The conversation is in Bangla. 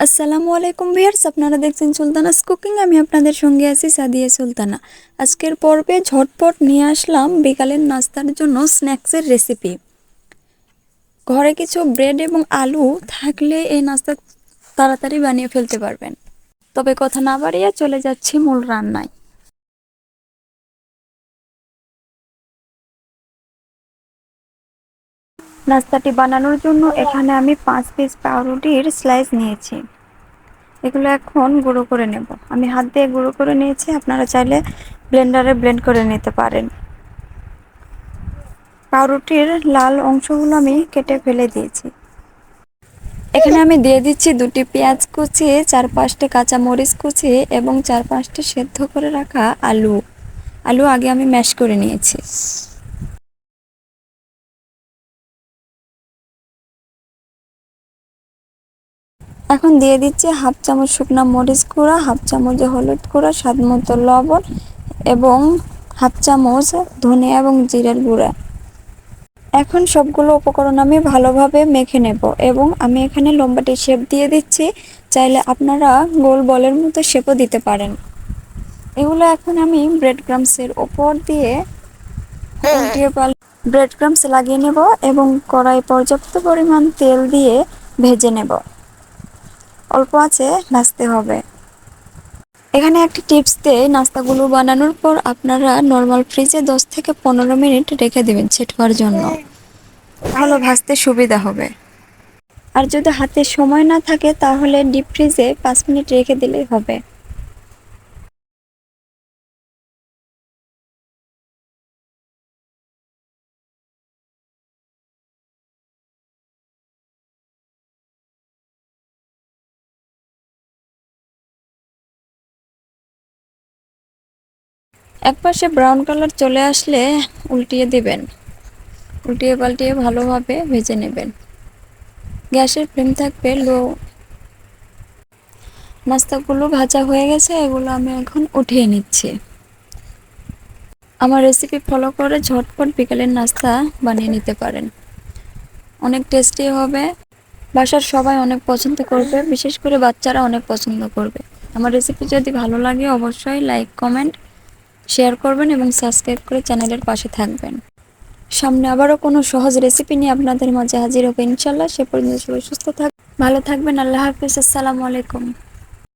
আসসালামু আলাইকুম ভিউয়ার্স, আপনারা দেখছেন সুলতানাস কুকিং। আমি আপনাদের সঙ্গে আছি সাদিয়া সুলতানা। আজকের পর্বে ঝটপট নিয়ে আসলাম বিকালের নাস্তার জন্য স্ন্যাক্সের রেসিপি। ঘরে কিছু ব্রেড এবং আলু থাকলে এই নাস্তা তাড়াতাড়ি বানিয়ে ফেলতে পারবেন। তবে কথা না বাড়িয়ে চলে যাচ্ছি মূল রান্নায়। নাস্তাটি বানানোর জন্য এখানে আমি 5 পিস পাউরুটির স্লাইস নিয়েছি। এগুলো এখন গুঁড়ো করে নেব। আমি হাত দিয়ে গুঁড়ো করে নিয়েছি, আপনারা চাইলে ব্লেন্ডারে ব্লেন্ড করে নিতে পারেন। পাউরুটির লাল অংশগুলো আমি কেটে ফেলে দিয়েছি। এখানে আমি দিয়ে দিচ্ছি 2টি পেঁয়াজ কুচি, 4-5টি কাঁচামরিচ কুচি এবং 4-5টি সেদ্ধ করে রাখা আলু। আলু আগে আমি ম্যাশ করে নিয়েছি। এখন দিয়ে দিচ্ছি 1/2 চামচ শুকনা মরিচ গুঁড়া, 1/2 চামচ হলুদ গুঁড়া, স্বাদ মতো লবণ এবং 1/2 চামচ ধনিয়া এবং জিরার গুঁড়া। এখন সবগুলো উপকরণ আমি ভালোভাবে মেখে নেব এবং আমি এখানে লম্বাটে শেপ দিয়ে দিচ্ছি। চাইলে আপনারা গোল বলের মতো শেপও দিতে পারেন। এগুলো এখন আমি ব্রেড ক্রামসের ওপর দিয়ে উল্টিয়ে ব্রেড ক্রামস লাগিয়ে নেব এবং কড়াই পর্যাপ্ত পরিমাণ তেল দিয়ে ভেজে নেব। অল্প আঁচে ভাজতে হবে। এখানে একটি টিপস দেই, নাস্তাগুলো বানানোর পর আপনারা নর্মাল ফ্রিজে 10 থেকে 15 মিনিট রেখে দেবেন সেট হওয়ার জন্য। ভালো ভাজতে সুবিধা হবে। আর যদি হাতে সময় না থাকে তাহলে ডিপ ফ্রিজে 5 মিনিট রেখে দিলেই হবে। একপাশে ব্রাউন কালার চলে আসলে উল্টিয়ে দিবেন। উল্টিয়ে পাল্টিয়ে ভালোভাবে ভেজে নেবেন। গ্যাসের ফ্লেম থাকবে লো। নাস্তাগুলো ভাজা হয়ে গেছে, এগুলো আমি এখন উঠিয়ে নিচ্ছি। আমার রেসিপি ফলো করে ঝটপট বিকেলের নাস্তা বানিয়ে নিতে পারেন। অনেক টেস্টি হবে। বাসার সবাই অনেক পছন্দ করবে, বিশেষ করে বাচ্চারা অনেক পছন্দ করবে। আমার রেসিপি যদি ভালো লাগে অবশ্যই লাইক, কমেন্ট, শেয়ার করবেন এবং সাবস্ক্রাইব করে চ্যানেলের পাশে থাকবেন। সামনে আবারও কোনো সহজ রেসিপি নিয়ে আপনাদের মাঝে হাজির হবে ইনশাল্লাহ। সে পর্যন্ত সবাই সুস্থ ভালো থাকবেন। আল্লাহ হাফিজ। আসসালামু আলাইকুম।